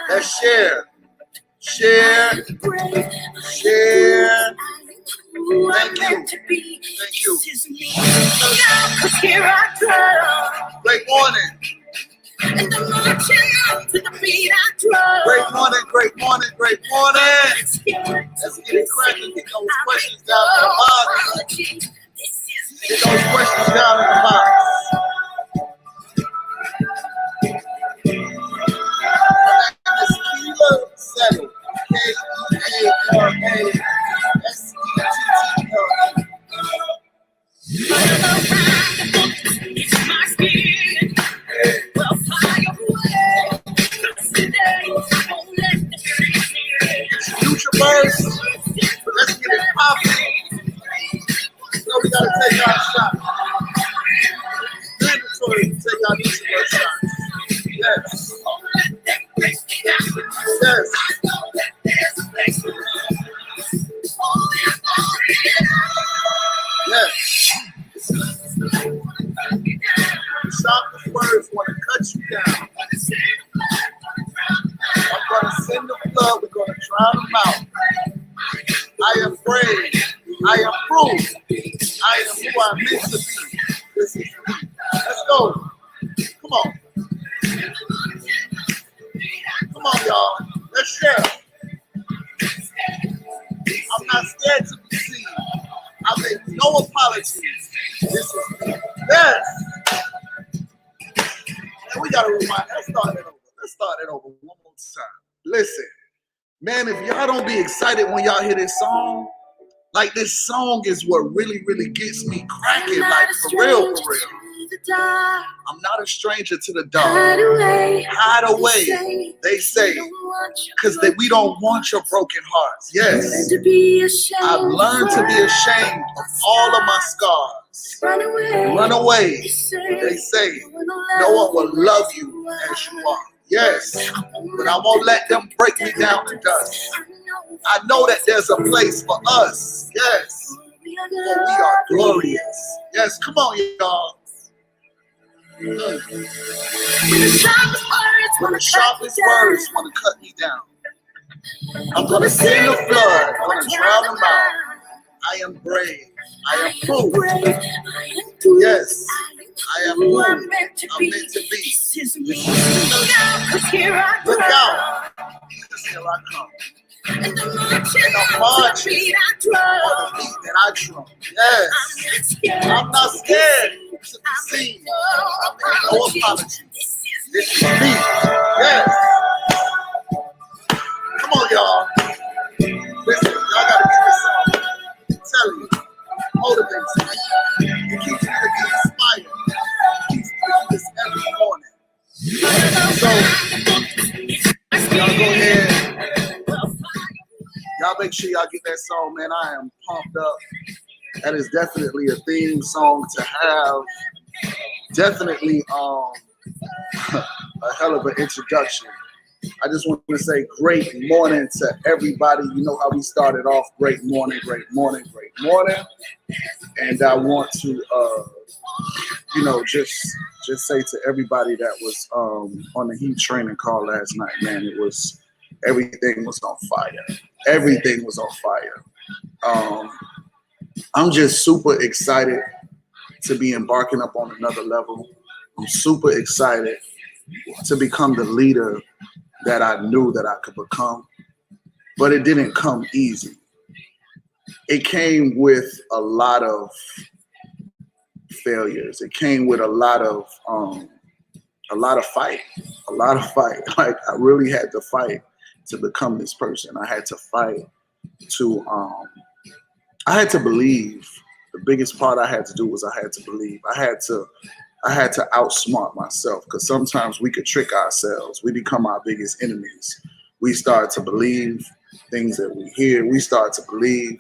Let's share. Share. Share. Thank you. Thank you. Great morning. Great morning, great morning, great morning. Let's get it cracking. Get those questions down in the box. Get those questions down in the box. Miss Keela Settle. Keala Future verse. Let's get it popping. So we gotta take our shot. Mandatory to take our each of our shots. Yes. Yes. Yes. Sharpest words want to cut you down. I'm gonna send the flood. We're gonna drown them out. I am brave. I am proof. I am who I'm meant to be. This is me. Let's go. Come on. Come on, y'all. Let's share. I'm not scared to be seen. I make no apologies. This is me. Yes. And we gotta rewind. Let's start it over. Let's start it over one more time. Listen, man, if y'all don't be excited when y'all hear this song, like this song is what really, really gets me cracking, like for real, for real. I'm not a stranger to the dark. Hide away, they say, because we don't want your broken hearts. Yes, I've learned to be ashamed of all of my scars. Run away, they say, no one will love you as you are. Yes, but I won't let them break me down to dust. I know that there's a place for us. Yes, for we are glorious. Yes, come on, y'all. When the sharpest words want to cut me down, I'm gonna send the flood. I'm gonna drown them out. I am brave. I am proof. Yes, I am who I'm meant to be. Look out, because here I come. And I'm marching on the beat that I drum. Yes, I'm not scared to be seen. I make no apologies. This is me. Yes. Come on, y'all. Listen, y'all gotta get this song. I'm telling you, motivates me. It keeps me to be inspired. It keeps me doing this every morning. So, y'all go ahead. Y'all make sure y'all get that song, man. I am pumped up. That is definitely a theme song to have. Definitely a hell of an introduction. I just want to say great morning to everybody. You know how we started off. Great morning, great morning, great morning. And I want to, just say to everybody that was on the Heat training call last night, man, everything was on fire. Everything was on fire. I'm just super excited to be embarking up on another level. I'm super excited to become the leader that I knew that I could become, but it didn't come easy. It came with a lot of failures. It came with a lot of fight. Like I really had to fight to become this person. I had to fight to, I had to believe. The biggest part I had to do was I had to believe. I had to outsmart myself, because sometimes we could trick ourselves. We become our biggest enemies. We start to believe things that we hear. We start to believe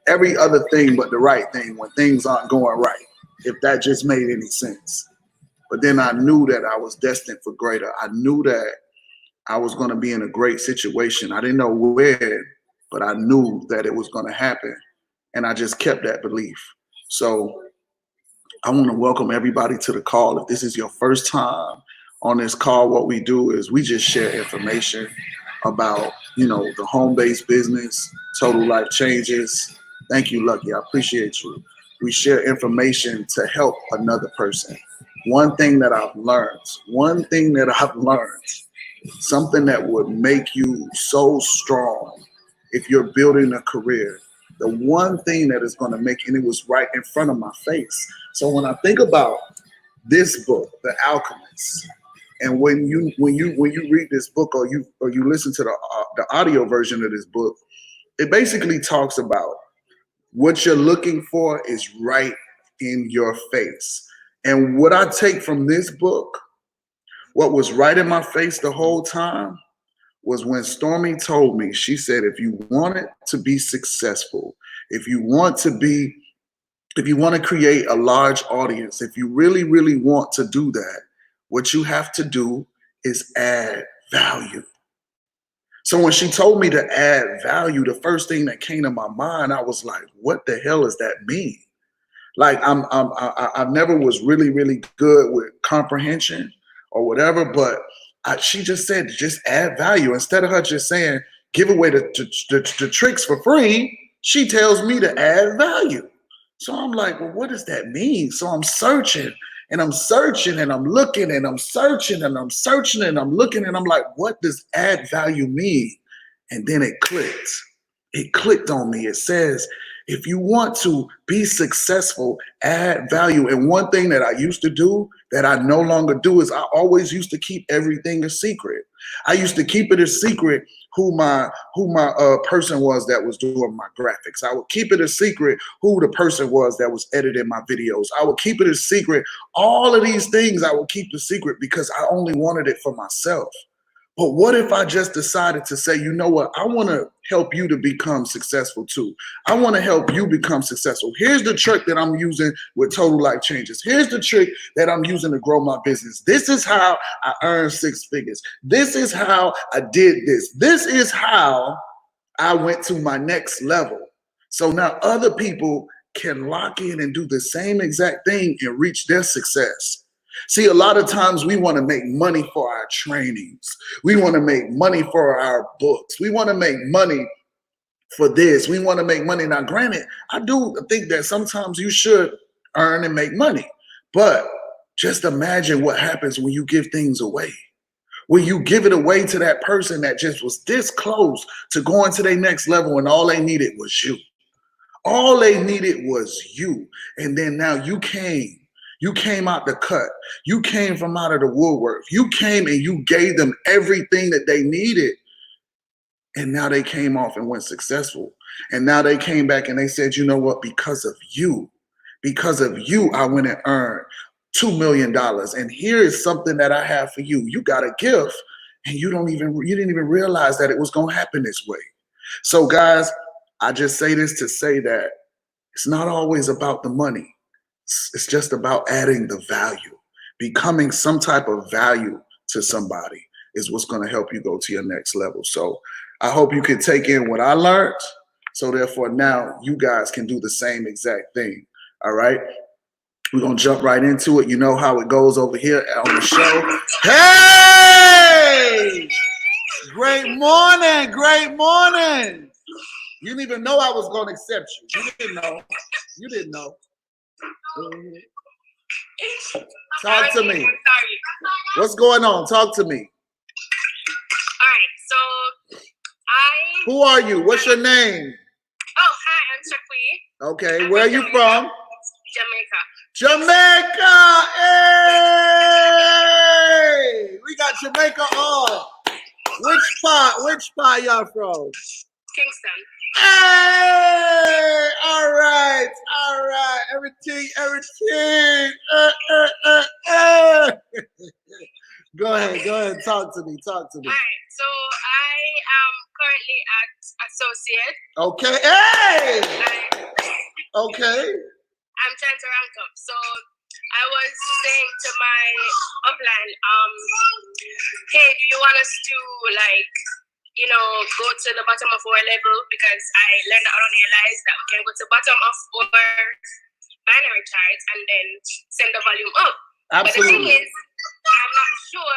every other thing but the right thing when things aren't going right, if that just made any sense. But then I knew that I was destined for greater. I knew that I was going to be in a great situation. I didn't know where, but I knew that it was going to happen. And I just kept that belief. So I want to welcome everybody to the call. If this is your first time On this call, what we do is we just share information about, you know, the home-based business, Total Life Changes. Thank you, Lucky. I appreciate you. We share information to help another person. One thing that I've learned, something that would make you so strong if you're building a career, the one thing that is going to make, and it was right in front of my face. So when I think about this book, The Alchemist, and when you read this book or you listen to the audio version of this book, it basically talks about what you're looking for is right in your face. And what I take from this book, what was right in my face the whole time, was when Stormy told me, she said, if you want it to be successful, if you want to create a large audience, if you really, really want to do that, what you have to do is add value. So when she told me to add value, the first thing that came to my mind, I was like, what the hell does that mean? Like I never was really, really good with comprehension or whatever, but she just said, just add value. Instead of her just saying, give away the tricks for free, she tells me to add value. So I'm like, well, what does that mean? So I'm searching and I'm searching and I'm looking and I'm searching and I'm searching and I'm looking and I'm like, what does add value mean? And then it clicked. It clicked on me. It says, if you want to be successful, add value. And one thing that I used to do that I no longer do is I always used to keep everything a secret. I used to keep it a secret who my person was that was doing my graphics. I would keep it a secret who the person was that was editing my videos. I would keep it a secret. All of these things I would keep a secret because I only wanted it for myself. But what if I just decided to say, you know what, I want to help you to become successful too. I want to help you become successful. Here's the trick that I'm using with Total Life Changes. Here's the trick that I'm using to grow my business. This is how I earned 6 figures. This is how I did this. This is how I went to my next level. So now other people can lock in and do the same exact thing and reach their success. See, a lot of times we want to make money for our trainings. We want to make money for our books. We want to make money for this. We want to make money. Now, granted, I do think that sometimes you should earn and make money. But just imagine what happens when you give things away. When you give it away to that person that just was this close to going to their next level and all they needed was you. All they needed was you. And then now you came. You came out the cut. You came from out of the woodwork. You came and you gave them everything that they needed. And now they came off and went successful. And now they came back and they said, you know what, because of you, I went and earned $2 million. And here is something that I have for you. You got a gift and you didn't even realize that it was going to happen this way. So guys, I just say this to say that it's not always about the money. It's just about adding the value. Becoming some type of value to somebody is what's going to help you go to your next level. So I hope you can take in what I learned. So therefore now you guys can do the same exact thing. All right. We're going to jump right into it. You know how it goes over here on the show. Hey! Great morning. Great morning. You didn't even know I was going to accept you. You didn't know. You didn't know. Talk to me. What's going on? Talk to me. All right, so Who are you? What's your name? Oh, hi, I'm Shakwi. Okay, where are you from? Jamaica. Jamaica! Hey! We got Jamaica on. Which part y'all from? Kingston. Hey! All right. Everything. Go ahead. Talk to me. All right, so I am currently at associate. Okay. Hey! Okay. I'm trying to rank up. So I was saying to my upline, hey, do you want us to go to the bottom of our level? Because I learned that I don't realize that we can go to the bottom of our binary charts and then send the volume up. Absolutely. But the thing is, I'm not sure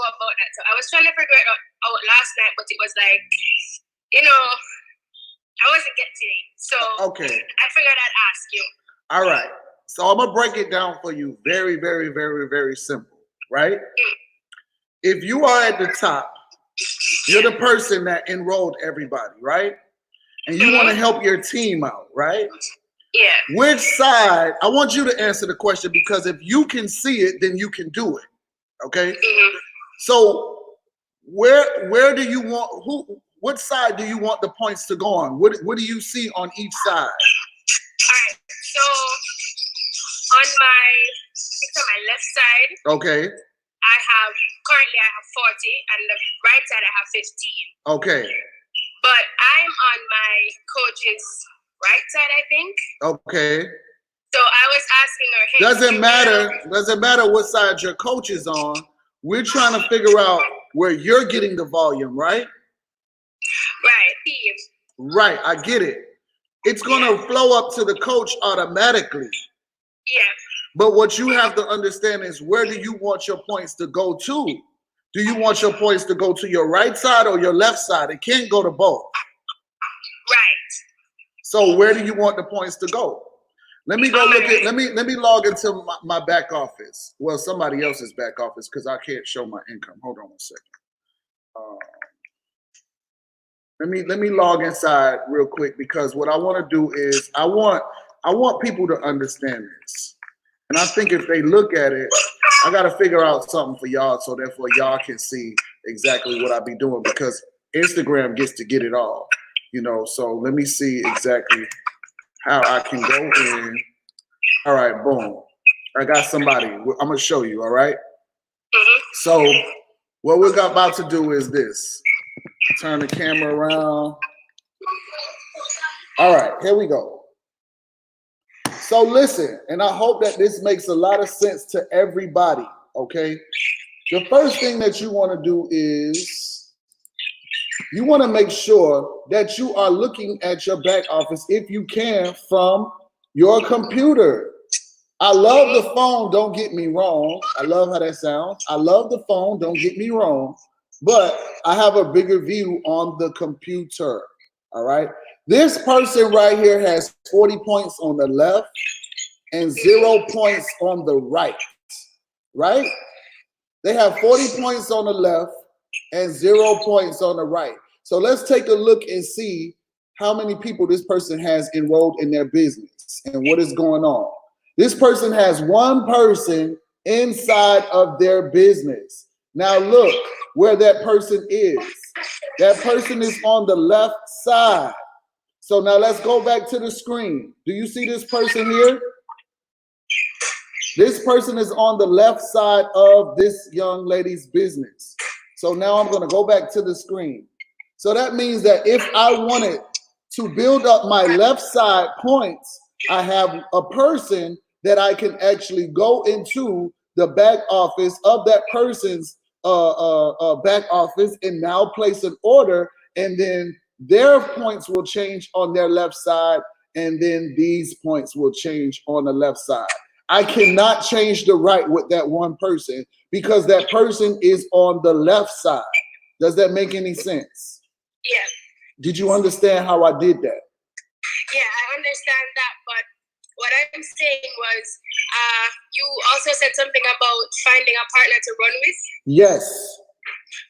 about that. So I was trying to figure it out last night, but it was like, you know, I wasn't getting it. So Okay. I figured I'd ask you. All right. So I'm gonna break it down for you very, very, very, very simple, right? If you are at the top, you're the person that enrolled everybody, right? And you want to help your team out, right? Yeah. Which side? I want you to answer the question, because if you can see it, then you can do it. Okay. So where do you want what side do you want the points to go on? What do you see on each side? All right. So on my left side, Okay. currently I have 40, and the right side I have 15. Okay. But I'm on my coach's right side, I think. Okay. So I was asking her, hey, Doesn't matter what side your coach is on. We're trying to figure out where you're getting the volume, right? Right. Right, I get it. It's gonna flow up to the coach automatically. Yeah. But what you have to understand is, where do you want your points to go to? Do you want your points to go to your right side or your left side? It can't go to both. Right. So where do you want the points to go? Let me go look at, let me log into my back office. Well, somebody else's back office, because I can't show my income. Hold on one second. Let me log inside real quick, because what I want to do is I want people to understand this. And I think if they look at it, I got to figure out something for y'all, so therefore y'all can see exactly what I be doing, because Instagram gets to get it all, you know. So let me see exactly how I can go in. All right, boom. I got somebody. I'm going to show you, all right? So what we're about to do is this. Turn the camera around. All right, here we go. So listen, and I hope that this makes a lot of sense to everybody, okay? The first thing that you want to do is you want to make sure that you are looking at your back office, if you can, from your computer. I love the phone, don't get me wrong. I love how that sounds. I love the phone, don't get me wrong. But I have a bigger view on the computer, all right? This person right here has 40 points on the left and 0 points on the right, right? They have 40 points on the left and 0 points on the right. So let's take a look and see how many people this person has enrolled in their business and what is going on. This person has one person inside of their business. Now look where that person is. That person is on the left side. So now let's go back to the screen. Do you see this person here? This person is on the left side of this young lady's business. So now I'm going to go back to the screen. So that means that if I wanted to build up my left side points, I have a person that I can actually go into the back office of that person's back office and now place an order, and then their points will change on their left side, and then these points will change on the left side. I cannot change the right with that one person because that person is on the left side. Does that make any sense? Yeah. Did you understand how I did that? Yeah, I understand that, but what I'm saying was, you also said something about finding a partner to run with. Yes.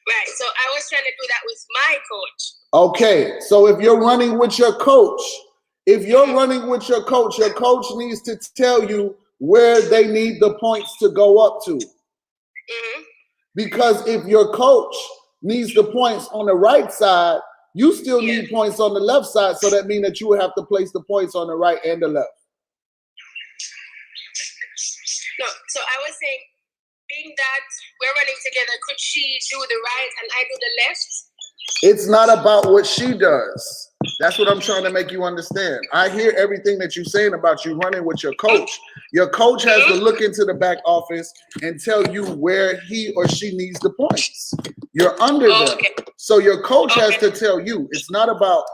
Right, so I was trying to do that with my coach. Okay, so if you're running with your coach, your coach needs to tell you where they need the points to go up to. Because if your coach needs the points on the right side, you still need points on the left side, so that means that you would have to place the points on the right and the left. No, so I was saying, being that we're running together, could she do the right and I do the left? It's not about what she does. That's what I'm trying to make you understand. I hear everything that you're saying about you running with your coach. Your coach has to look into the back office and tell you where he or she needs the points. You're under them. So your coach has to tell you. It's not about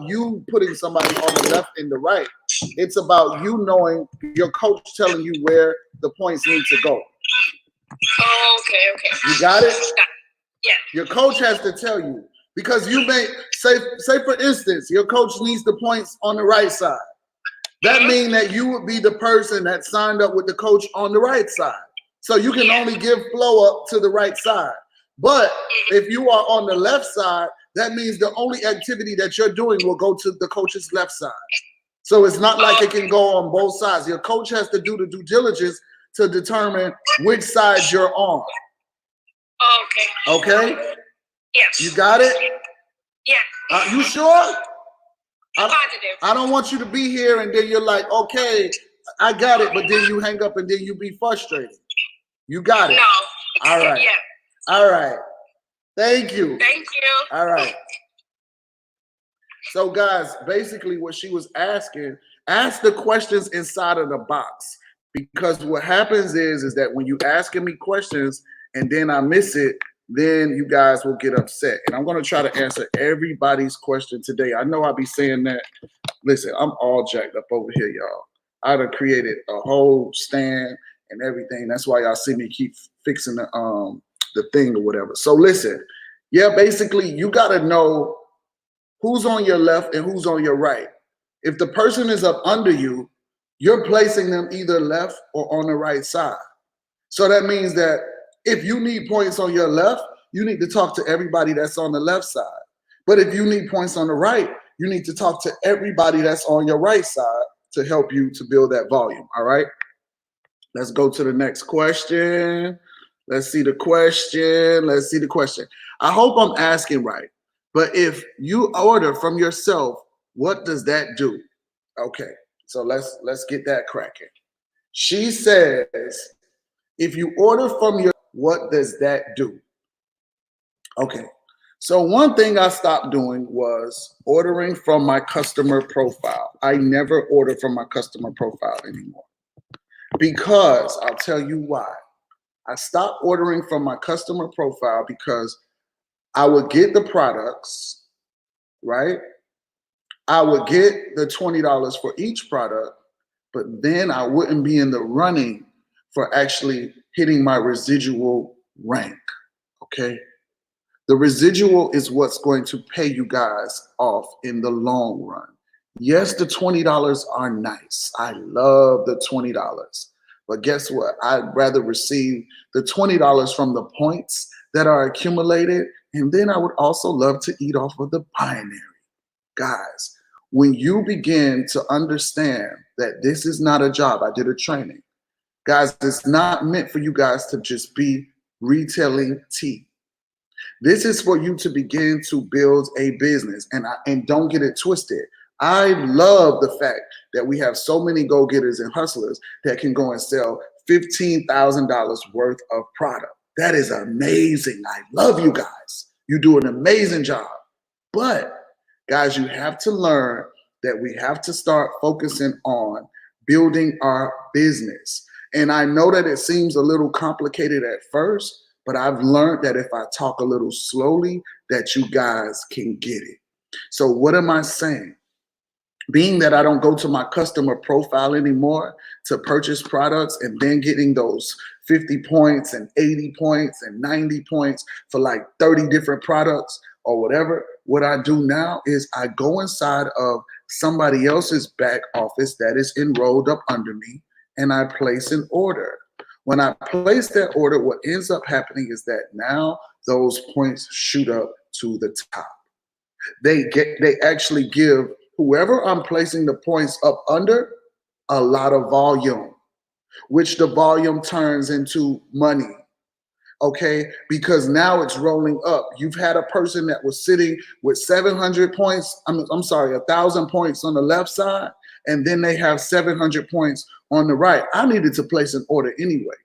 you putting somebody on the left and the right. It's about you knowing, your coach telling you where the points need to go. Okay. You got it? Yeah. Your coach has to tell you, because you may say for instance, your coach needs the points on the right side. That means that you would be the person that signed up with the coach on the right side. So you can only give flow up to the right side. But if you are on the left side, that means the only activity that you're doing will go to the coach's left side. So it's not like it can go on both sides. Your coach has to do the due diligence to determine which side you're on. Okay? Yes. You got it? Yeah. You sure? Positive. I don't want you to be here and then you're like, okay, I got it, but then you hang up and then you be frustrated. You got it? No. All right. Yeah. All right. Thank you. Thank you. All right. So guys, basically what she was asking, ask the questions inside of the box. Because what happens is that when you asking me questions and then I miss it, then you guys will get upset. And I'm going to try to answer everybody's question today. I know I'll be saying that. Listen, I'm all jacked up over here, y'all. I'd have created a whole stand and everything. That's why y'all see me keep fixing the thing or whatever. So listen, yeah, basically you got to know who's on your left and who's on your right. If the person is up under you, you're placing them either left or on the right side. So that means that if you need points on your left, you need to talk to everybody that's on the left side. But if you need points on the right, you need to talk to everybody that's on your right side to help you to build that volume. All right. Let's go to the next question. Let's see the question. Let's see the question. I hope I'm asking right. But if you order from yourself, what does that do? Okay. So let's get that cracking. She says, if you order from your, what does that do? Okay. So one thing I stopped doing was ordering from my customer profile. I never order from my customer profile anymore because I'll tell you why. I stopped ordering from my customer profile because I would get the products, right? I would get the $20 for each product, but then I wouldn't be in the running for actually hitting my residual rank, okay? The residual is what's going to pay you guys off in the long run. Yes, the $20 are nice. I love the $20. But guess what? I'd rather receive the $20 from the points that are accumulated. And then I would also love to eat off of the binary. Guys, when you begin to understand that this is not a job, I did a training. Guys, it's not meant for you guys to just be retailing tea. This is for you to begin to build a business, and don't get it twisted. I love the fact that we have so many go-getters and hustlers that can go and sell $15,000 worth of product. That is amazing. I love you guys. You do an amazing job. But guys, you have to learn that we have to start focusing on building our business. And I know that it seems a little complicated at first, but I've learned that if I talk a little slowly, that you guys can get it. So what am I saying? Being that I don't go to my customer profile anymore to purchase products and then getting those 50 points and 80 points and 90 points for like 30 different products or whatever, what I do now is I go inside of somebody else's back office that is enrolled up under me and I place an order. When I place that order, what ends up happening is that now those points shoot up to the top. They actually give whoever I'm placing the points up under a lot of volume, which the volume turns into money. Okay, because now it's rolling up. You've had a person that was sitting with 700 points, 1,000 points on the left side, and then they have 700 points on the right. I needed to place an order anyway.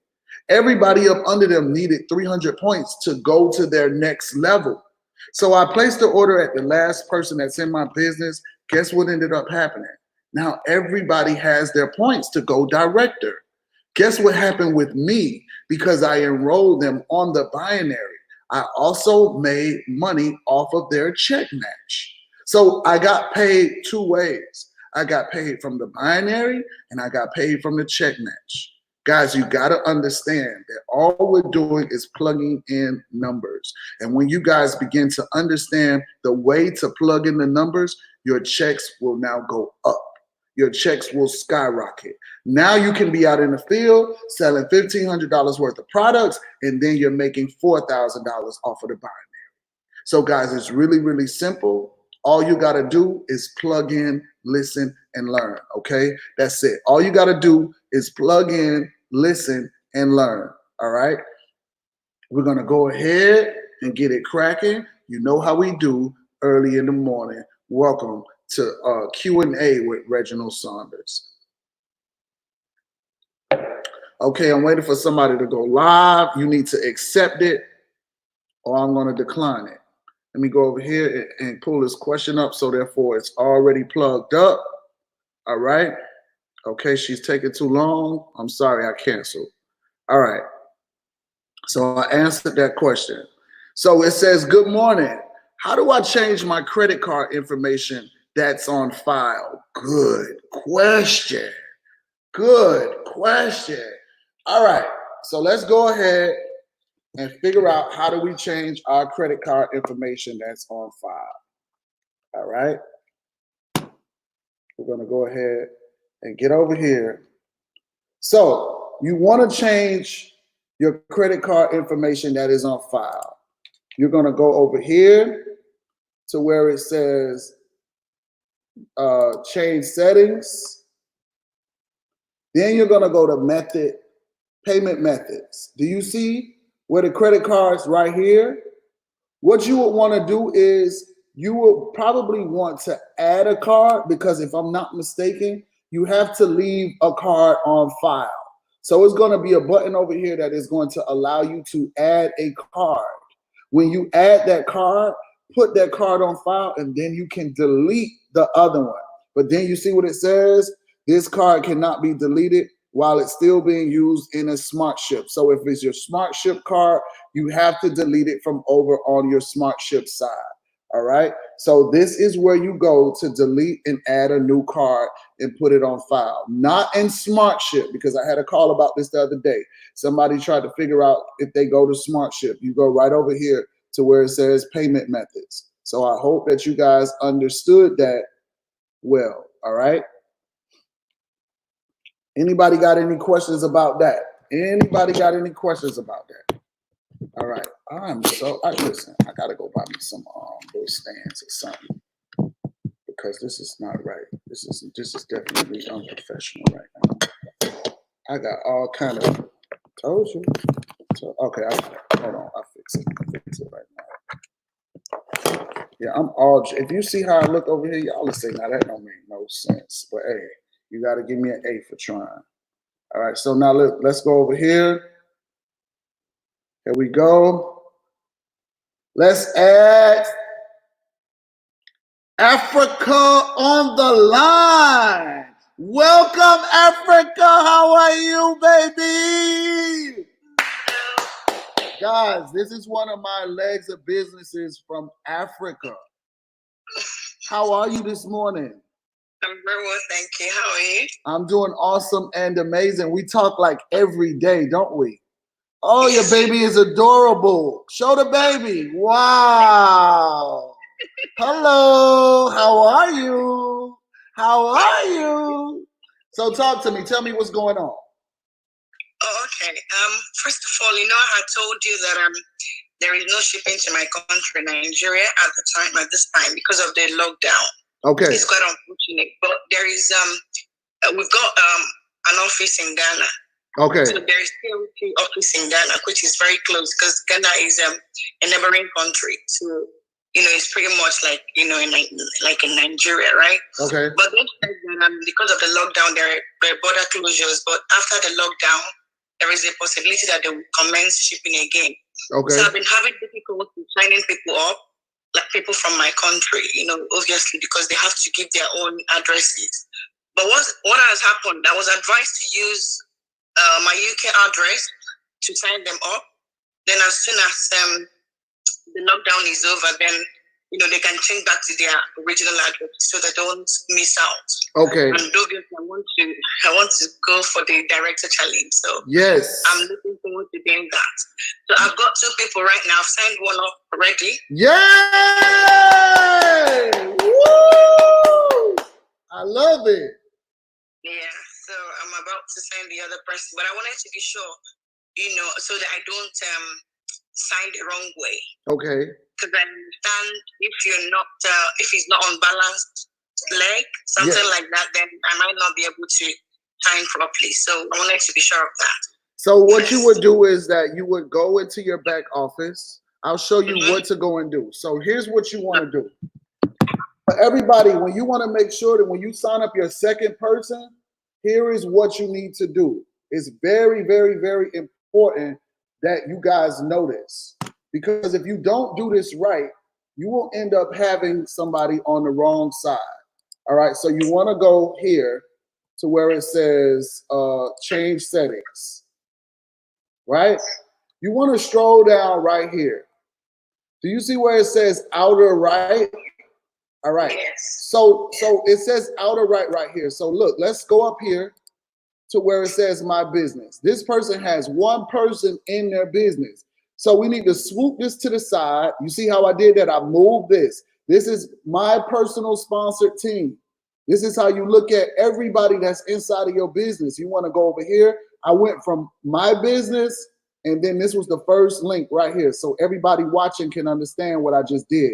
Everybody up under them needed 300 points to go to their next level. So I placed the order at the last person that's in my business. Guess what ended up happening? Now everybody has their points to go director. Guess what happened with me? Because I enrolled them on the binary, I also made money off of their check match. So I got paid two ways. I got paid from the binary and I got paid from the check match. Guys, you got to understand that all we're doing is plugging in numbers. And when you guys begin to understand the way to plug in the numbers, your checks will now go up. Your checks will skyrocket. Now you can be out in the field selling $1,500 worth of products, and then you're making $4,000 off of the binary. So guys, it's really, really simple. All you got to do is plug in, listen, and learn, okay? That's it. All you got to do is plug in, listen, and learn, all right? We're going to go ahead and get it cracking. You know how we do early in the morning. Welcome to Q&A with Reginald Saunders. Okay, I'm waiting for somebody to go live. You need to accept it, or I'm going to decline it. Let me go over here and pull this question up, so therefore it's already plugged up. All right. Okay, she's taking too long. I'm sorry, I canceled. All right. So I answered that question. So it says, good morning. How do I change my credit card information that's on file? Good question. Good question. All right. So let's go ahead and figure out how do we change our credit card information that's on file. All right. We're going to go ahead and get over here. So you want to change your credit card information that is on file. You're going to go over here to where it says change settings. Then you're going to go to payment methods. Do you see where the credit card's right here? What you would want to do is you will probably want to add a card, because if I'm not mistaken, you have to leave a card on file. So it's going to be a button over here that is going to allow you to add a card. When you add that card, put that card on file, and then you can delete the other one. But then you see what it says? This card cannot be deleted while it's still being used in a SmartShip. So if it's your SmartShip card, you have to delete it from over on your SmartShip side. All right. So this is where you go to delete and add a new card and put it on file, not in SmartShip, because I had a call about this the other day. Somebody tried to figure out if they go to SmartShip. You go right over here to where it says payment methods. So I hope that you guys understood that well. All right. Anybody got any questions about that? Anybody got any questions about that? All right. Listen, I gotta go buy me some little stands or something, because this is not right. This is definitely unprofessional right now. I got all kind of told you. So, okay, hold on, I'll fix it right now. Yeah, if you see how I look over here, y'all will say, now that don't make no sense. But hey, you gotta give me an A for trying. All right, so now let's go over here. Here we go. Let's add Africa on the line. Welcome, Africa. How are you, baby? Guys, this is one of my legs of businesses from Africa. How are you this morning? I'm very well, thank you. How are you? I'm doing awesome and amazing. We talk like every day, don't we? Oh, your baby is adorable. Show the baby. Wow. Hello. How are you? How are you? So talk to me. Tell me what's going on. Oh, okay. First of all, I told you that there is no shipping to my country, Nigeria, at this time, because of the lockdown. Okay. It's quite unfortunate, but there is we've got an office in Ghana. Okay. So there is still an office in Ghana, which is very close, because Ghana is a neighboring country. So it's pretty much like like in Nigeria, right? Okay. But because of the lockdown, there are border closures. But after the lockdown, there is a possibility that they will commence shipping again. Okay. So I've been having difficulty signing people up, like people from my country, obviously, because they have to give their own addresses. But what has happened, I was advised to use my UK address to sign them up. Then as soon as the lockdown is over, then they can change back to their original address so they don't miss out. Okay. And don't get some I want to go for the director challenge. So Yes. I'm looking forward to doing that. So I've got 2 people right now. I've signed one up already. Yay! Woo! I love it. Yeah. So I'm about to sign the other person, but I wanted to be sure, so that I don't sign the wrong way. Okay. Because I understand if he's not on balanced leg, something like that, then I might not be able to sign properly. So I wanted to be sure of that. So what you would do is that you would go into your back office. I'll show you what to go and do. So here's what you want to do. For everybody, when you want to make sure that when you sign up your second person, here is what you need to do. It's very, very, very important that you guys know this. Because if you don't do this right, you will end up having somebody on the wrong side. All right, so you want to go here to where it says change settings, right? You want to stroll down right here. Do you see where it says outer right? All right, so it says outer right here. So look, let's go up here to where it says my business. This person has 1 person in their business. So we need to swoop this to the side. You see how I did that? I moved this. This is my personal sponsored team. This is how you look at everybody that's inside of your business. You want to go over here. I went from my business, and then this was the first link right here. So everybody watching can understand what I just did.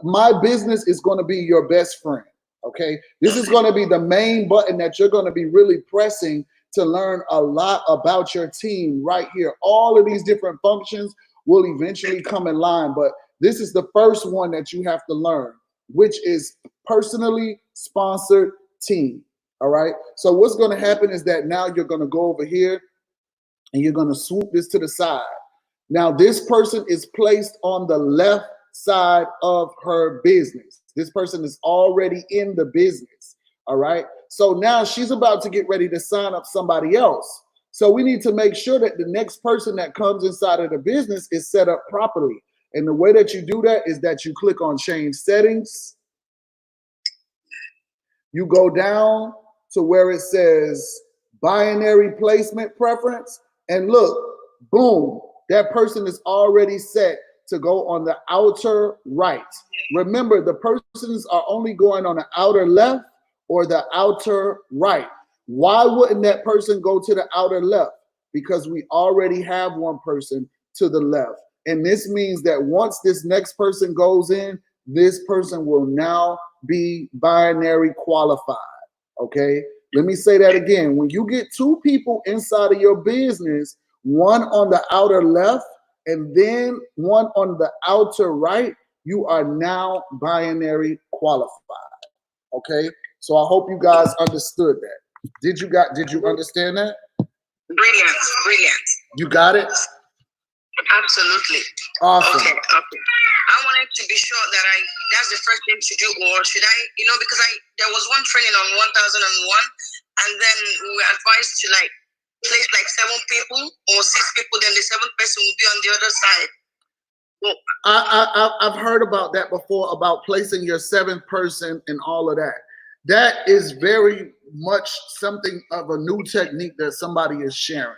My business is going to be your best friend. Okay. This is going to be the main button that you're going to be really pressing to learn a lot about your team right here. All of these different functions will eventually come in line, but this is the first one that you have to learn, which is personally sponsored team. All right. So what's going to happen is that now you're going to go over here and you're going to swoop this to the side. Now this person is placed on the left side of her business. This person is already in the business. All right. So now she's about to get ready to sign up somebody else. So we need to make sure that the next person that comes inside of the business is set up properly. And the way that you do that is that you click on change settings. You go down to where it says binary placement preference. And look, boom, that person is already set to go on the outer right. Remember, the persons are only going on the outer left or the outer right. Why wouldn't that person go to the outer left? Because we already have 1 person to the left. And this means that once this next person goes in, this person will now be binary qualified. Okay, let me say that again. When you get 2 people inside of your business, 1 on the outer left and then 1 on the outer right, you are now binary qualified. Okay, so I hope you guys understood that. Did you understand that? Brilliant. You got it? Absolutely. Awesome. Okay. I wanted to be sure that that's the first thing to do, or should I, because there was one training on 1001, and then we were advised to place 7 people or 6 people, then the 7th person will be on the other side. Well, I've heard about that before, about placing your 7th person and all of that. That is very much something of a new technique that somebody is sharing.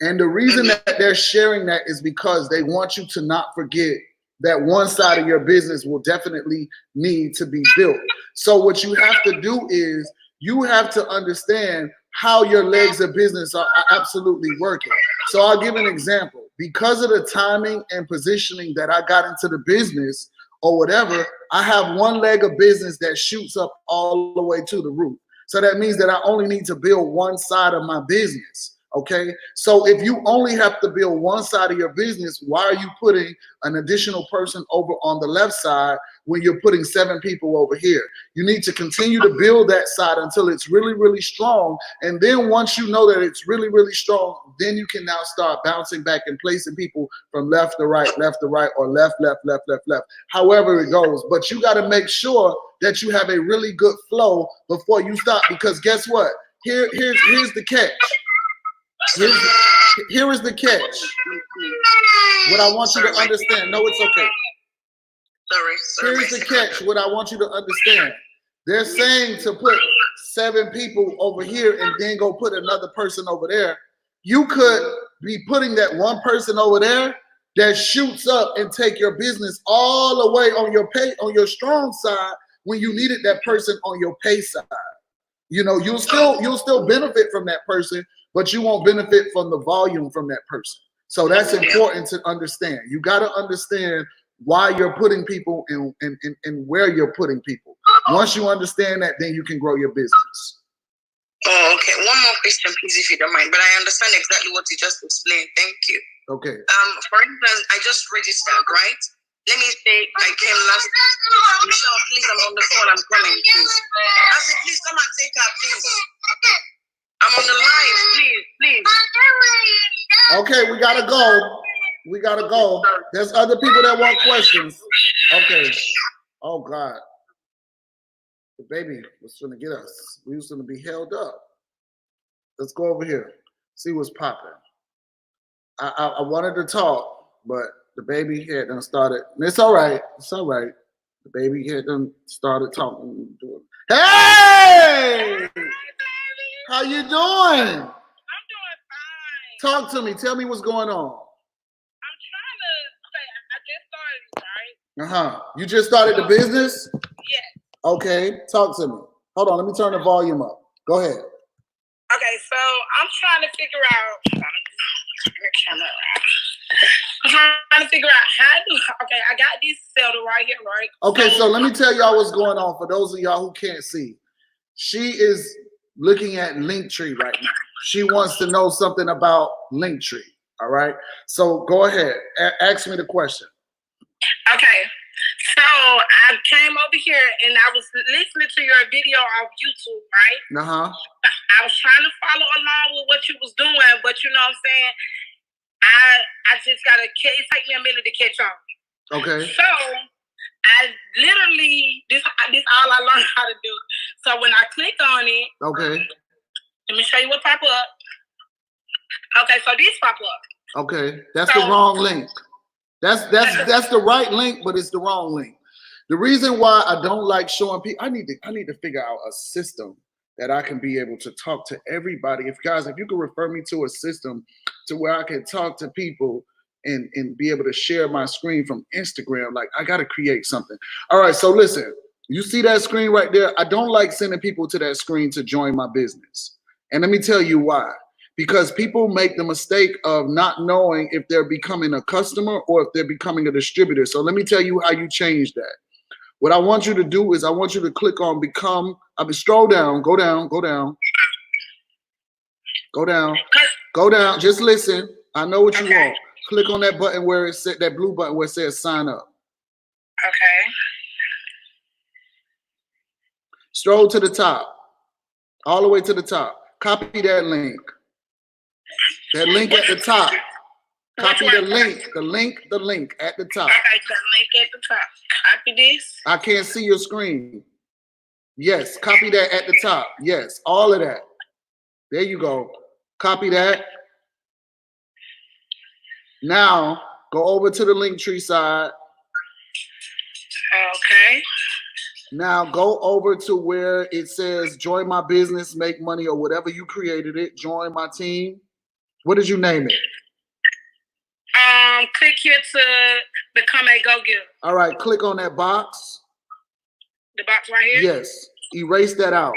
And the reason that they're sharing that is because they want you to not forget that one side of your business will definitely need to be built. So what you have to do is you have to understand how your legs of business are absolutely working. So I'll give an example. Because of the timing and positioning that I got into the business or whatever, I have one leg of business that shoots up all the way to the roof. So that means that I only need to build one side of my business. Okay, so if you only have to build one side of your business, why are you putting an additional person over on the left side when you're putting 7 people over here? You need to continue to build that side until it's really, really strong. And then once you know that it's really, really strong, then you can now start bouncing back and placing people from left to right, or left, however it goes. But you got to make sure that you have a really good flow before you stop, because guess what? Here's the catch. Here is the catch. What I want you to understand. No, it's okay. Sorry. Here's the catch. What I want you to understand. They're saying to put 7 people over here and then go put another person over there. You could be putting that one person over there that shoots up and take your business all the way on your pay, on your strong side, when you needed that person on your pay side. You know, you'll still benefit from that person, but you won't benefit from the volume from that person. So that's important to understand. You got to understand why you're putting people and where you're putting people. Once you understand that, then you can grow your business. Oh, okay. One more question, please, if you don't mind. But I understand exactly what you just explained. Thank you. Okay. For instance, I just registered, right? Let me say I came last. Michelle, please, I'm on the phone. I'm coming, please. I said, please come and take her, please. I'm on the line, please. Okay, we gotta go. We gotta go. There's other people that want questions. Okay. Oh God. The baby was gonna get us. We was gonna be held up. Let's go over here. See what's popping. I wanted to talk, but the baby had done started. It's all right. It's all right. The baby had done started talking. Hey! How you doing? I'm doing fine. Talk to me. Tell me what's going on. I'm trying to say I just started, right? You just started the business? Yes. Okay. Talk to me. Hold on. Let me turn the volume up. Go ahead. Okay, so I'm trying to figure out. I'm trying to figure out how to. Okay, I got this settled right here, right? Okay, so let me tell y'all what's going on. For those of y'all who can't see, she is looking at Linktree right now. She wants to know something about Linktree. All right. So go ahead. Ask me the question. Okay. So I came over here and I was listening to your video on YouTube, right? I was trying to follow along with what you was doing, but you know what I'm saying? I just gotta it take me a minute to catch on. Okay. So I literally this all I learned how to do. So when I click on it, okay. Let me show you what pop up. Okay, so this pop up. Okay, that's the wrong link. That's the right link, but it's the wrong link. The reason why I don't like showing people, I need to figure out a system that I can be able to talk to everybody. If you could refer me to a system to where I can talk to people and be able to share my screen from Instagram, like I got to create something. All right, so listen, you see that screen right there? I don't like sending people to that screen to join my business. And let me tell you why. Because people make the mistake of not knowing if they're becoming a customer or if they're becoming a distributor. So let me tell you how you change that. What I want you to do is I want you to click on become. Scroll down, go down. Just listen. I know what you want. Click on that button where it said, that blue button where it says sign up. Okay. Scroll to the top, all the way to the top. Copy that link. That link at the top. Copy the link at the top. Okay, the link at the top. Copy this. I can't see your screen. Yes, copy that at the top. Yes, all of that. There you go. Copy that. Now, go over to the Linktree side. Okay. Now, go over to where it says join my business, make money, or whatever you created it. Join my team. What did you name it? Click here to become a go-getter. All right, click on that box. The box right here? Yes. Erase that out.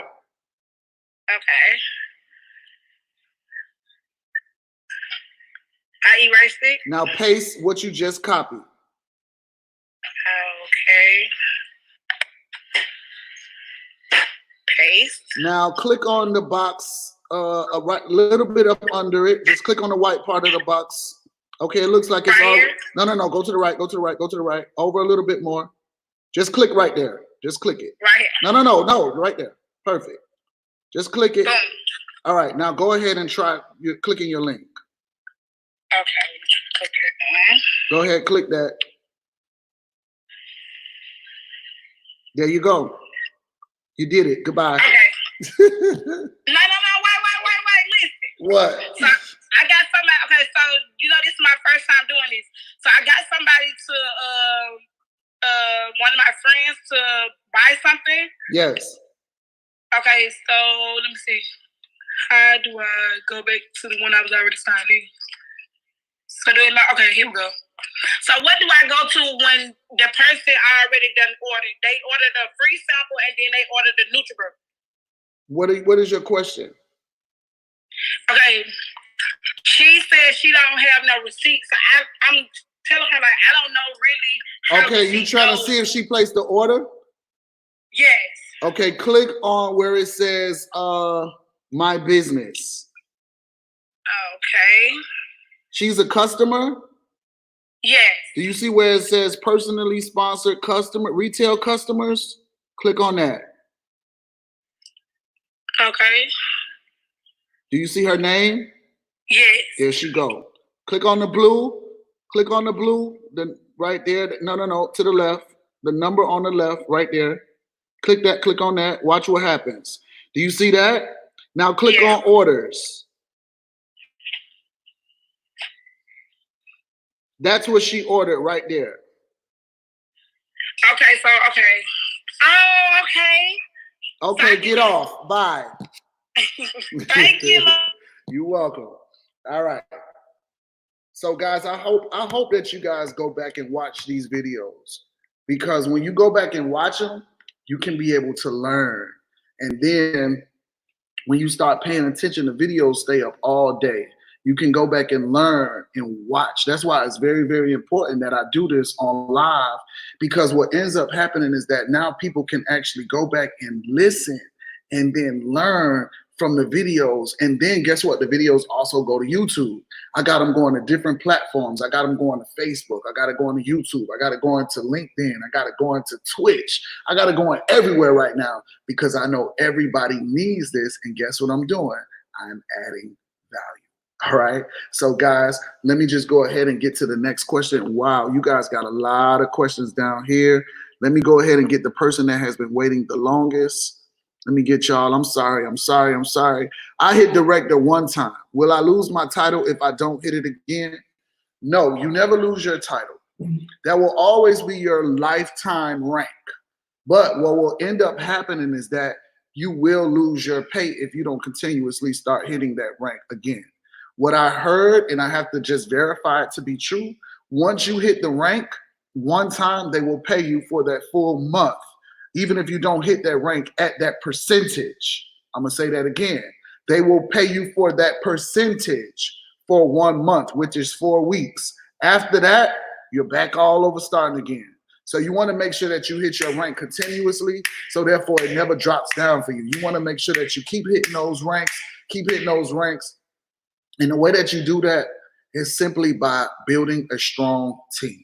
Okay. I erased it. Now paste what you just copied. Okay. Paste. Now click on the box, a little bit up under it. Just click on the white part of the box. Okay, it looks like it's all. No. Go to the right. Go to the right. Over a little bit more. Just click right there. Just click it. Right here. No. Right there. Perfect. Just click it. Boom. All right. Now go ahead and try clicking your link. Okay. Click it. Go ahead. Click that. There you go. You did it. Goodbye. Okay. No. Wait. Listen. What? So I got somebody. Okay, so this is my first time doing this. So I got somebody to one of my friends to buy something. Yes. Okay, so let me see. How do I go back to the one I was already signed in? So okay, here we go. So what do I go to when the person already done ordered? They ordered a free sample and then they ordered the NutriBurst. What is your question? Okay, she said she don't have no receipt, so I'm telling her like I don't know really. Okay, you trying to see if she placed the order? Yes. Okay, click on where it says my business. Okay. She's a customer? Yes. Do you see where it says personally sponsored customer, retail customers? Click on that. Okay. Do you see her name? Yes. There she go. Click on the blue. Click on the blue. Right there. No, to the left. The number on the left, right there. Click that. Click on that. Watch what happens. Do you see that? Now click on orders. That's what she ordered right there. Okay, so okay. Oh, okay. Okay, get off. Bye. Thank you. You're welcome. All right. So guys, I hope that you guys go back and watch these videos, because when you go back and watch them, you can be able to learn. And then when you start paying attention, the videos stay up all day. You can go back and learn and watch. That's why it's very, very important that I do this on live, because what ends up happening is that now people can actually go back and listen and then learn from the videos. And then guess what? The videos also go to YouTube. I got them going to different platforms. I got them going to Facebook. I got it going to YouTube. I got it going to LinkedIn. I got it going to Twitch. I got it going everywhere right now, because I know everybody needs this. And guess what I'm doing? I'm adding value. All right. So guys, let me just go ahead and get to the next question. Wow, you guys got a lot of questions down here. Let me go ahead and get the person that has been waiting the longest. Let me get y'all. I'm sorry. I hit director one time. Will I lose my title if I don't hit it again? No, you never lose your title. That will always be your lifetime rank. But what will end up happening is that you will lose your pay if you don't continuously start hitting that rank again. What I heard, and I have to just verify it to be true, once you hit the rank one time, they will pay you for that full month, even if you don't hit that rank at that percentage. I'm going to say that again. They will pay you for that percentage for 1 month, which is 4 weeks. After that, you're back all over starting again. So you want to make sure that you hit your rank continuously, so therefore it never drops down for you. You want to make sure that you keep hitting those ranks, And the way that you do that is simply by building a strong team.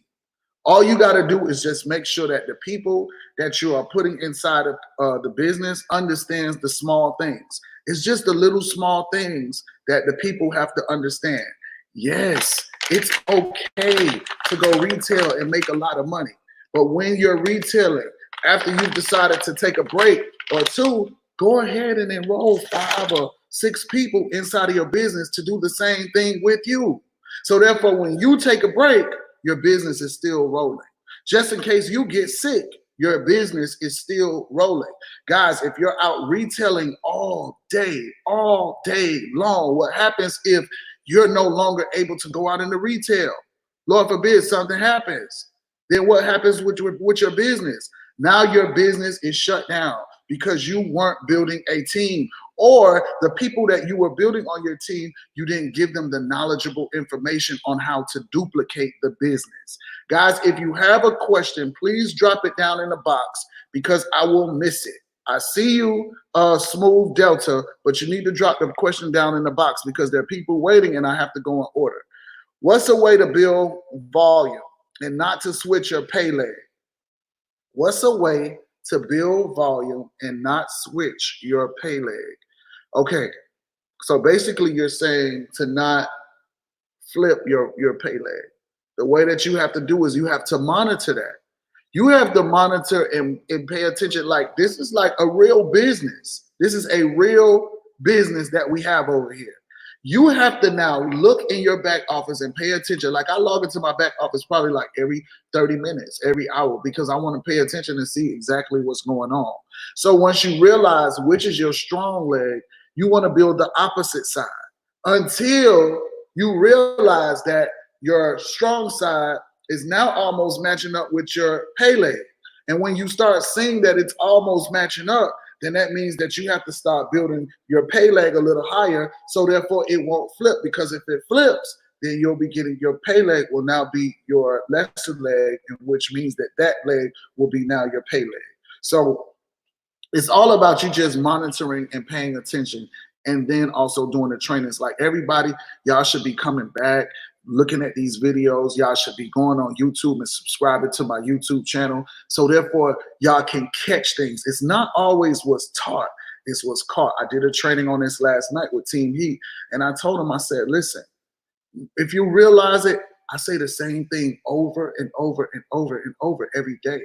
All you got to do is just make sure that the people that you are putting inside of the business understands the small things. It's just the little small things that the people have to understand. Yes, it's okay to go retail and make a lot of money. But when you're retailing, after you've decided to take a break or two, go ahead and enroll 5 or 6 people inside of your business to do the same thing with you. So therefore, when you take a break, your business is still rolling. Just in case you get sick, your business is still rolling. Guys, if you're out retailing all day long, what happens if you're no longer able to go out into retail? Lord forbid something happens. Then what happens with your business? Now your business is shut down because you weren't building a team, or the people that you were building on your team, you didn't give them the knowledgeable information on how to duplicate the business. Guys, if you have a question, please drop it down in the box because I will miss it. I see you, Smooth Delta, but you need to drop the question down in the box because there are people waiting and I have to go in order. What's a way to build volume and not to switch your pay leg? What's a way to build volume and not switch your pay leg? Okay, so basically you're saying to not flip your pay leg. The way that you have to do is you have to monitor that. You have to monitor and pay attention. Like, this is like a real business. This is a real business that we have over here. You have to now look in your back office and pay attention. Like I log into my back office probably like every 30 minutes, every hour, because I want to pay attention and see exactly what's going on. So once you realize which is your strong leg, you want to build the opposite side until you realize that your strong side is now almost matching up with your pay leg. And when you start seeing that it's almost matching up, then that means that you have to start building your pay leg a little higher. So therefore it won't flip, because if it flips, then you'll be getting your pay leg will now be your lesser leg, which means that that leg will be now your pay leg. So it's all about you just monitoring and paying attention, and then also doing the trainings. Like everybody, y'all should be coming back, looking at these videos. Y'all should be going on YouTube and subscribing to my YouTube channel. So therefore, y'all can catch things. It's not always what's taught, it's what's caught. I did a training on this last night with Team Heat, and I told them, I said, listen, if you realize it, I say the same thing over and over and over and over every day.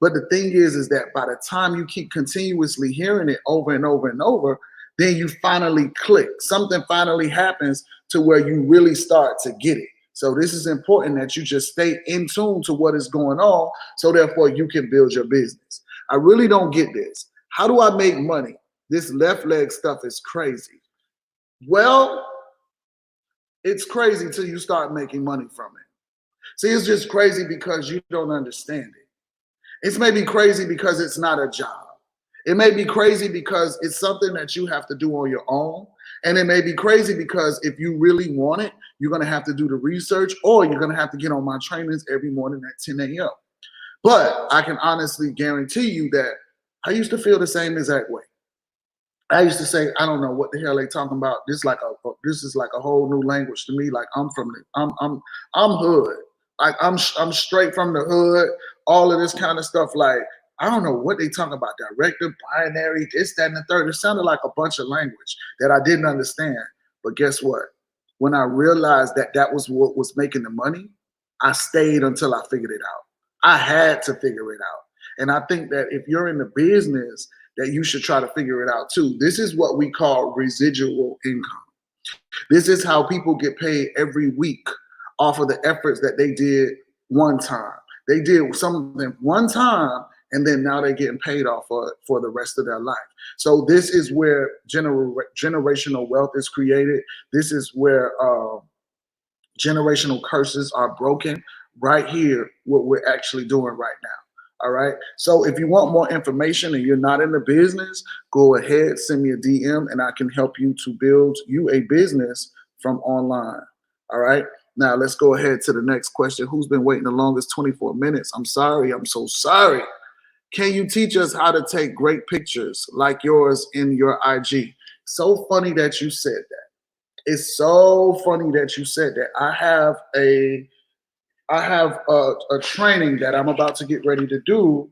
But the thing is that by the time you keep continuously hearing it over and over and over, then you finally click. Something finally happens to where you really start to get it. So this is important that you just stay in tune to what is going on, so therefore you can build your business. I really don't get this. How do I make money? This left leg stuff is crazy. Well, it's crazy till you start making money from it. See, it's just crazy because you don't understand it. It's maybe crazy because it's not a job. It may be crazy because it's something that you have to do on your own. And it may be crazy because if you really want it, you're going to have to do the research, or you're going to have to get on my trainings every morning at 10 a.m. But I can honestly guarantee you that I used to feel the same exact way. I used to say, I don't know what the hell they talking about. This is like a whole new language to me. Like I'm hood. Like I'm straight from the hood. All of this kind of stuff. Like I don't know what they talking about. Directive, binary, this, that, and the third. It sounded like a bunch of language that I didn't understand. But guess what? When I realized that that was what was making the money, I stayed until I figured it out. I had to figure it out. And I think that if you're in the business, that you should try to figure it out too. This is what we call residual income. This is how people get paid every week off of the efforts that they did one time. They did something one time, and then now they're getting paid off for the rest of their life. So this is where generational wealth is created. This is where generational curses are broken right here, what we're actually doing right now. All right. So if you want more information and you're not in the business, go ahead, send me a DM and I can help you to build you a business from online. All right. Now let's go ahead to the next question. Who's been waiting the longest? 24 minutes. I'm sorry. I'm so sorry. Can you teach us how to take great pictures like yours in your IG? So funny that you said that. It's so funny that you said that. I have a training that I'm about to get ready to do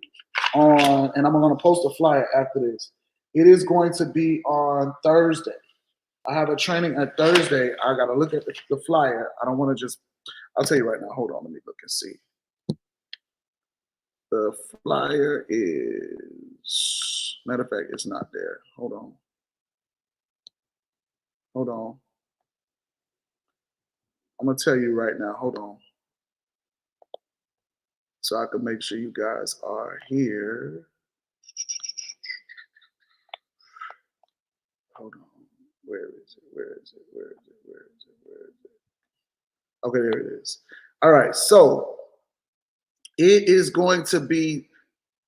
on, and I'm going to post a flyer after this. It is going to be on Thursday. I have a training on Thursday. I got to look at the flyer. I don't want to just, I'll tell you right now. Hold on. Let me look and see. The flyer is, matter of fact, it's not there. Hold on. Hold on. I'm going to tell you right now. Hold on. So I can make sure you guys are here. Hold on. Where is it? Where is it? Where is it? Where is it? Where is it? Okay, there it is. All right. So it is going to be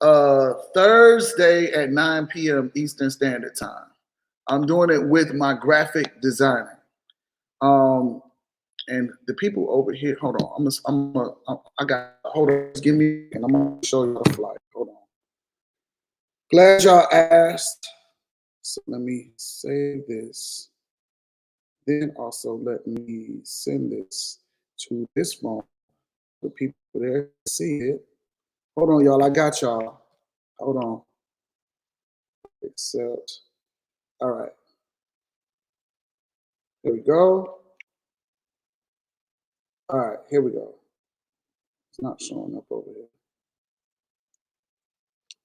Thursday at 9 p.m. Eastern Standard Time. I'm doing it with my graphic designer. And the people over here, hold on. Hold on. Give me, and I'm gonna show you the flyer. Hold on. Glad y'all asked. So let me save this. Then also let me send this to this phone. The people there see it. Hold on, y'all. I got y'all. Hold on. Accept. All right. There we go. All right, here we go. It's not showing up over here.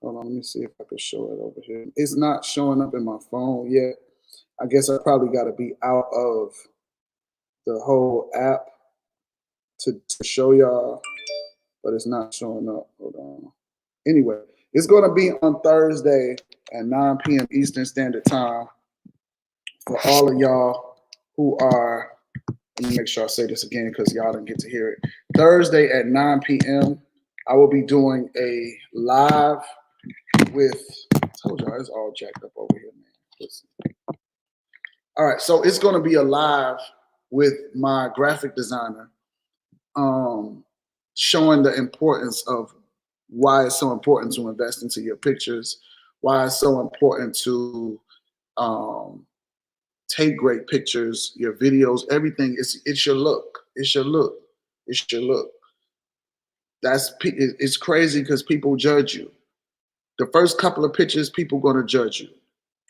Hold on, let me see if I can show it over here. It's not showing up in my phone yet. I guess I probably got to be out of the whole app to show y'all, but it's not showing up. Hold on. Anyway, it's going to be on Thursday at 9 p.m. Eastern Standard Time for all of y'all who are, let me make sure I say this again because y'all didn't get to hear it. Thursday at 9 p.m., I will be doing a live with, I told y'all it's all jacked up over here, man. Listen. All right, so it's going to be a live with my graphic designer, showing the importance of why it's so important to invest into your pictures, why it's so important to take great pictures, your videos, everything. It's your look. It's your look. It's your look. It's crazy because people judge you. The first couple of pictures, people going to judge you,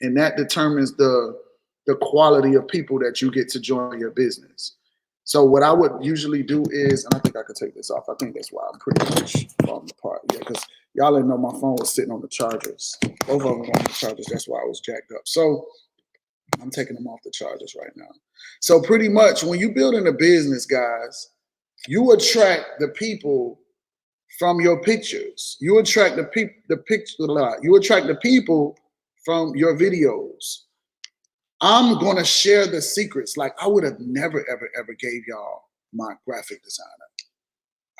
and that determines the quality of people that you get to join your business. So what I would usually do is, and I think I could take this off. I think that's why I'm pretty much falling apart. Yeah, because y'all didn't know my phone was sitting on the chargers. Both of them were on the chargers. That's why I was jacked up. So I'm taking them off the chargers right now. So pretty much when you're building a business, guys, you attract the people from your pictures. You attract the people from your videos. I'm gonna share the secrets. Like I would have never, ever gave y'all my graphic designer.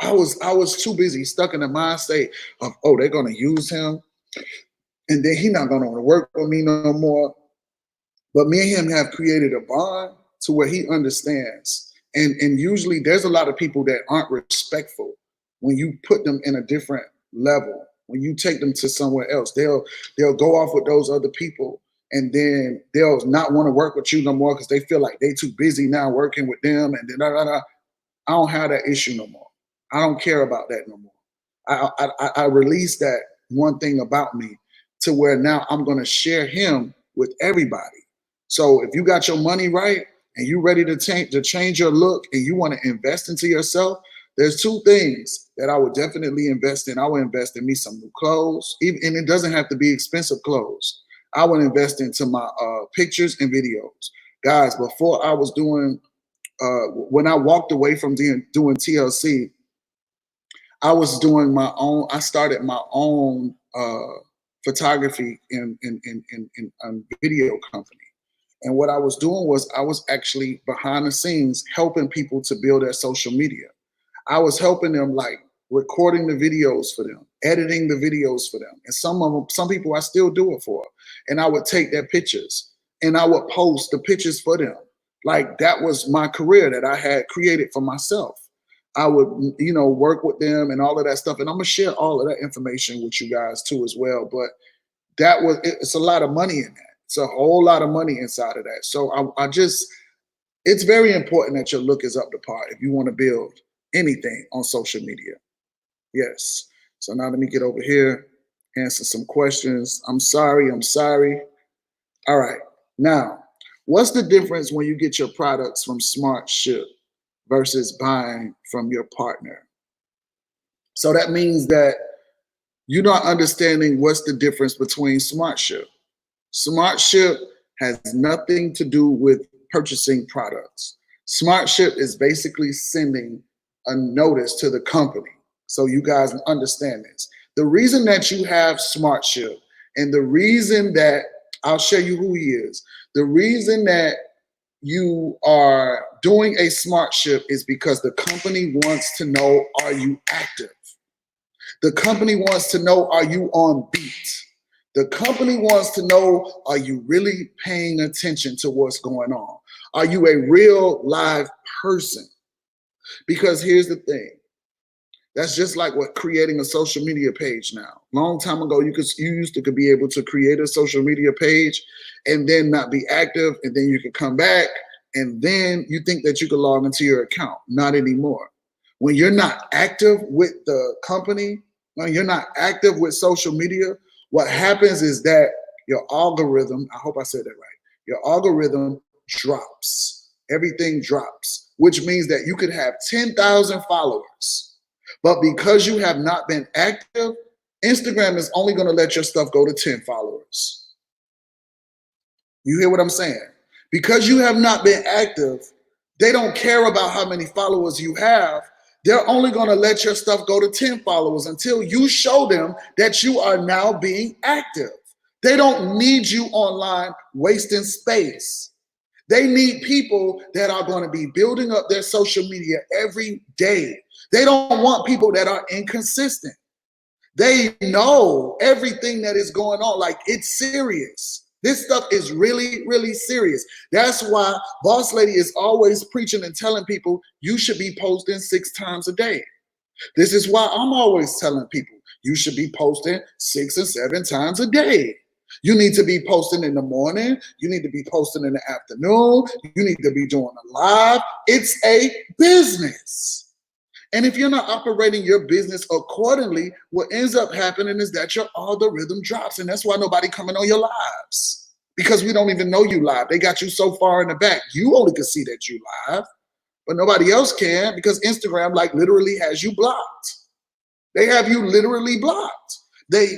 I was too busy, stuck in the mind state of, oh, they're gonna use him, and then he's not gonna want to work with me no more. But me and him have created a bond to where he understands. And usually there's a lot of people that aren't respectful when you put them in a different level. When you take them to somewhere else, they'll go off with those other people. And then they'll not want to work with you no more because they feel like they too busy now working with them. And then I don't have that issue no more. I don't care about that no more. I released that one thing about me to where now I'm going to share him with everybody. So if you got your money right and you ready to change your look and you want to invest into yourself, there's two things that I would definitely invest in. I would invest in me some new clothes, and it doesn't have to be expensive clothes. I would invest into my pictures and videos. Guys, before I was doing, when I walked away from doing TLC, I was doing my own, I started my own photography and video company. And what I was doing was I was actually behind the scenes helping people to build their social media. I was helping them, like recording the videos for them, editing the videos for them. And some people I still do it for. And I would take their pictures and I would post the pictures for them. Like that was my career that I had created for myself. I would, work with them and all of that stuff. And I'm gonna share all of that information with you guys too as well. But it's a lot of money in that. It's a whole lot of money inside of that. So it's very important that your look is up to par if you want to build anything on social media. Yes. So now let me get over here, answer some questions. I'm sorry. All right. Now, what's the difference when you get your products from SmartShip versus buying from your partner? So that means that you're not understanding what's the difference between SmartShip. SmartShip has nothing to do with purchasing products. SmartShip is basically sending a notice to the company. So you guys understand this. The reason that you have SmartShip and the reason that I'll show you who he is, the reason that you are doing a SmartShip is because the company wants to know, are you active? The company wants to know, are you on beat? The company wants to know, are you really paying attention to what's going on? Are you a real live person? Because here's the thing. That's just like what creating a social media page now. Long time ago, you used to be able to create a social media page and then not be active, and then you could come back, and then you think that you could log into your account. Not anymore. When you're not active with the company, when you're not active with social media, what happens is that your algorithm, I hope I said that right, your algorithm drops. Everything drops, which means that you could have 10,000 followers, but because you have not been active, Instagram is only going to let your stuff go to 10 followers. You hear what I'm saying? Because you have not been active, they don't care about how many followers you have. They're only going to let your stuff go to 10 followers until you show them that you are now being active. They don't need you online wasting space. They need people that are going to be building up their social media every day. They don't want people that are inconsistent. They know everything that is going on. Like, it's serious. This stuff is really, really serious. That's why Boss Lady is always preaching and telling people you should be posting 6 times a day. This is why I'm always telling people you should be posting 6 and 7 times a day. You need to be posting in the morning. You need to be posting in the afternoon. You need to be doing a live. It's a business. And if you're not operating your business accordingly, what ends up happening is that your algorithm drops. And that's why nobody coming on your lives, because we don't even know you live. They got you so far in the back. You only can see that you live, but nobody else can, because Instagram like literally has you blocked. They have you literally blocked.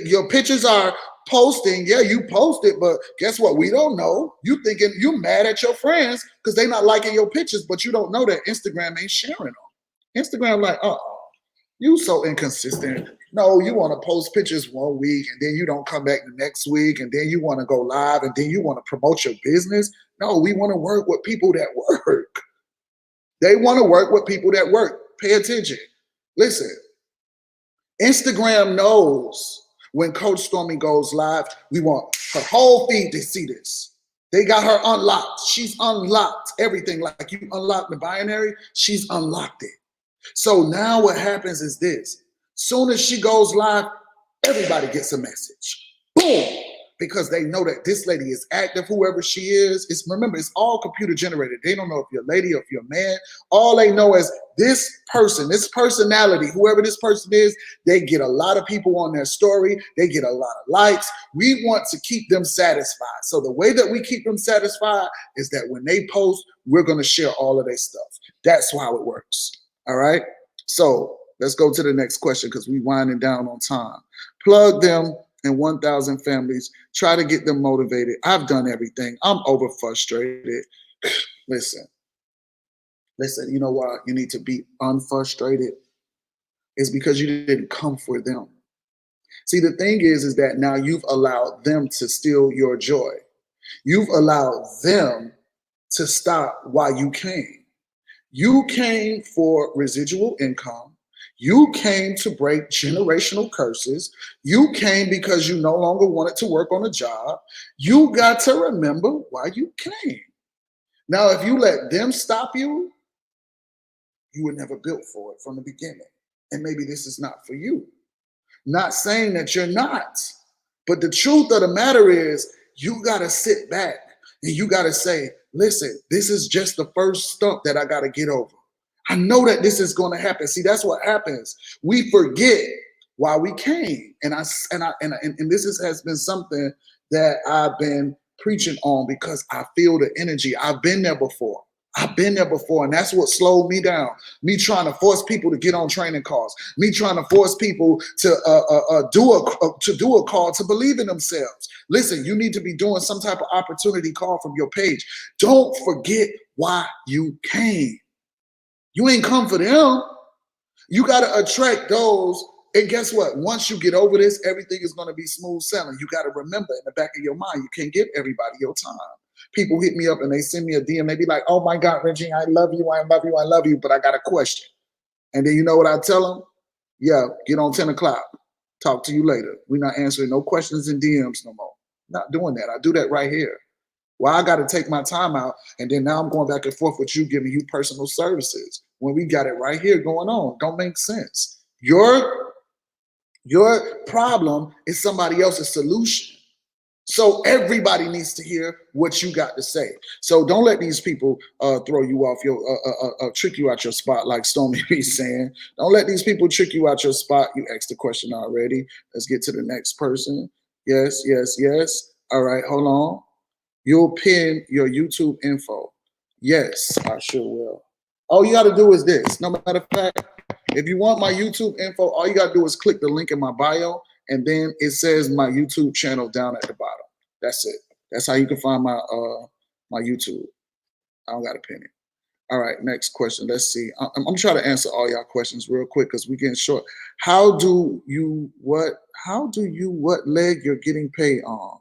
Your pictures are posting. Yeah, you post it, but guess what? We don't know. You thinking you mad at your friends because they not liking your pictures, but you don't know that Instagram ain't sharing them. Instagram like, you so inconsistent. No, you want to post pictures one week and then you don't come back the next week, and then you want to go live and then you want to promote your business. No, we want to work with people that work. They want to work with people that work. Pay attention. Listen, Instagram knows when Coach Stormy goes live, we want her whole feed to see this. They got her unlocked. She's unlocked everything. Like you unlocked the binary, she's unlocked it. So now what happens is this. Soon as she goes live, everybody gets a message. Boom! Because they know that this lady is active, whoever she is. Remember, it's all computer generated. They don't know if you're a lady or if you're a man. All they know is this person, this personality, whoever this person is, they get a lot of people on their story. They get a lot of likes. We want to keep them satisfied. So the way that we keep them satisfied is that when they post, we're going to share all of their stuff. That's how it works. All right. So let's go to the next question because we're winding down on time. Plug them in 1,000 families. Try to get them motivated. I've done everything. I'm over frustrated. Listen, you know why you need to be unfrustrated? It's because you didn't come for them. See, the thing is that now you've allowed them to steal your joy. You've allowed them to stop while you came. You came for residual income. You came to break generational curses. You came because you no longer wanted to work on a job. You got to remember why you came. Now, if you let them stop you, you were never built for it from the beginning. And maybe this is not for you. Not saying that you're not, but the truth of the matter is you got to sit back and you got to say, listen, this is just the first stump that I got to get over. I know that this is going to happen. See, that's what happens. We forget why we came. And this has been something that I've been preaching on because I feel the energy. I've been there before. And that's what slowed me down. Me trying to force people to get on training calls. Me trying to force people to do a call to believe in themselves. Listen, you need to be doing some type of opportunity call from your page. Don't forget why you came. You ain't come for them. You got to attract those. And guess what? Once you get over this, everything is going to be smooth sailing. You got to remember in the back of your mind, you can't give everybody your time. People hit me up and they send me a DM. They be like, oh my God, Reggie, I love you. I love you. I love you. But I got a question. And then you know what I tell them? Yeah, get on 10 o'clock. Talk to you later. We're not answering no questions in DMs no more. Not doing that. I do that right here. Well, I got to take my time out. And then now I'm going back and forth with you, giving you personal services when we got it right here going on. Don't make sense. Your problem is somebody else's solution. So everybody needs to hear what you got to say. So don't let these people throw you off your, trick you out your spot, like Stormy be saying. Don't let these people trick you out your spot. You asked the question already. Let's get to the next person. Yes. All right, hold on. You'll pin your YouTube info. Yes, I sure will. All you got to do is this. No matter of fact, if you want my YouTube info, all you got to do is click the link in my bio. And then it says my YouTube channel down at the bottom. That's it. That's how you can find my my YouTube. I don't got to pin it. All right, next question. Let's see. I'm trying to answer all y'all questions real quick because we're getting short. What leg you're getting paid on?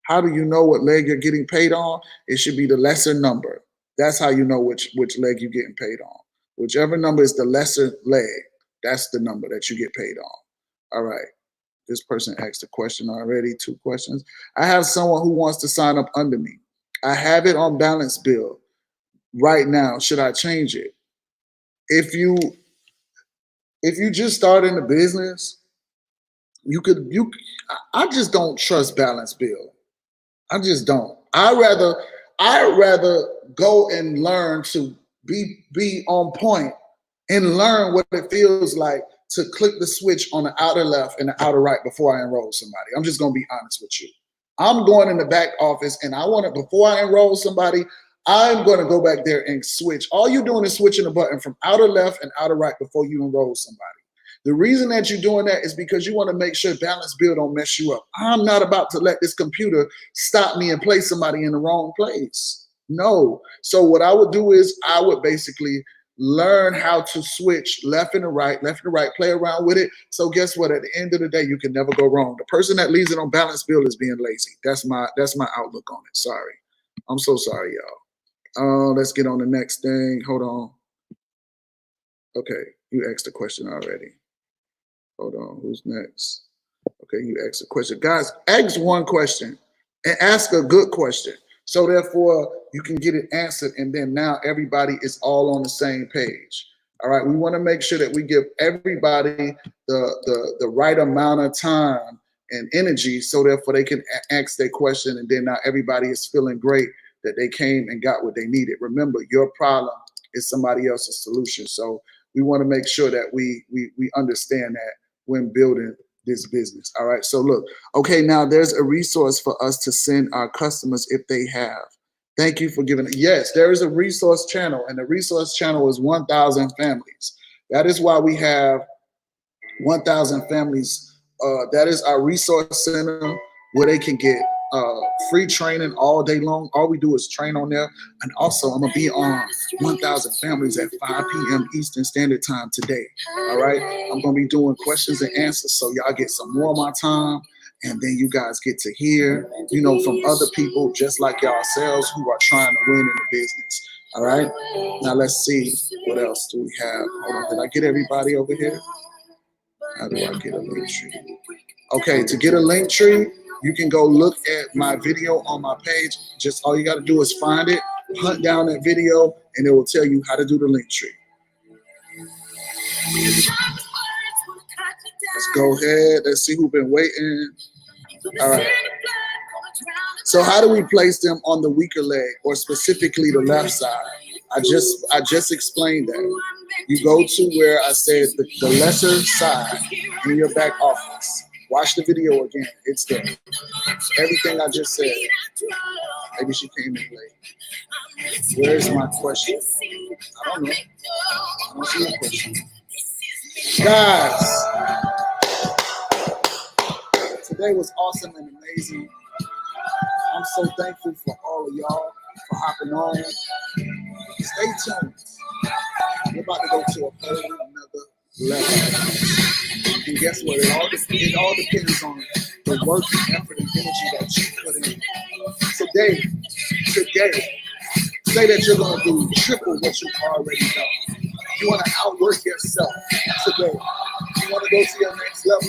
How do you know what leg you're getting paid on? It should be the lesser number. That's how you know which leg you're getting paid on. Whichever number is the lesser leg, that's the number that you get paid on. All right. This person asked a question already, 2 questions. I have someone who wants to sign up under me. I have it on balance bill right now. Should I change it? If you just start in the business, I just don't trust balance bill. I just don't. I'd rather go and learn to be on point and learn what it feels like to click the switch on the outer left and the outer right before I enroll somebody. I'm just gonna be honest with you. I'm going in the back office and before I enroll somebody, I'm gonna go back there and switch. All you're doing is switching the button from outer left and outer right before you enroll somebody. The reason that you're doing that is because you want to make sure balance bill don't mess you up. I'm not about to let this computer stop me and place somebody in the wrong place. No. So what I would do is I would basically learn how to switch left and the right, play around with it. So guess what? At the end of the day, you can never go wrong. The person that leaves it on balance bill is being lazy. That's my outlook on it. Sorry. I'm so sorry, y'all. Let's get on the next thing. Hold on. Okay, you asked a question already. Hold on, who's next? Okay, you asked a question. Guys, ask one question and ask a good question. So therefore, you can get it answered, and then now everybody is all on the same page. All right, we want to make sure that we give everybody the right amount of time and energy, so therefore they can ask their question, and then now everybody is feeling great that they came and got what they needed. Remember, your problem is somebody else's solution. So we want to make sure that we understand that when building this business. All right. So look, okay, now there's a resource for us to send our customers if they have. Thank you for giving it. Yes, there is a resource channel, and the resource channel is 1,000 families. That is why we have 1,000 families. That is our resource center where they can get free training all day long. All we do is train on there. And also, I'm going to be on 1,000 families at 5 p.m. Eastern Standard Time today. All right. I'm going to be doing questions and answers. So y'all get some more of my time. And then you guys get to hear, from other people just like yourselves who are trying to win in the business. All right. Now let's see. What else do we have? Hold on. Did I get everybody over here? How do I get a link tree? Okay. To get a link tree, you can go look at my video on my page. Just all you got to do is find it, hunt down that video, and it will tell you how to do the link tree. Let's go ahead. Let's see who's been waiting. All right. So how do we place them on the weaker leg, or specifically the left side? I just explained that. You go to where I said the lesser side in your back office. Watch the video again. It's there. Everything I just said. Maybe she came in late. Where's my question? I don't know. I don't see a question. Guys, today was awesome and amazing. I'm so thankful for all of y'all for hopping on. Stay tuned. We're about to go to a whole another level. And guess what? It all depends on the work and effort and energy that you put in. Today, say that you're going to do triple what you already know. You want to outwork yourself today. You want to go to your next level.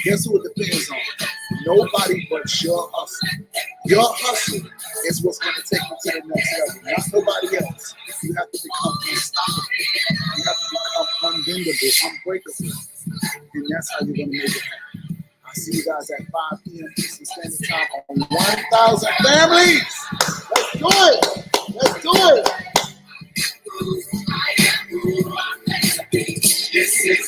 Guess who it depends on? Nobody but your hustle. Your hustle is what's going to take you to the next level, not nobody else. You have to become unstoppable. You have to become unbendable, unbreakable. And that's how you're going to make it happen. I'll see you guys at 5 p.m. Eastern Standard Time on 1,000 families. Let's do it. Let's do it. This is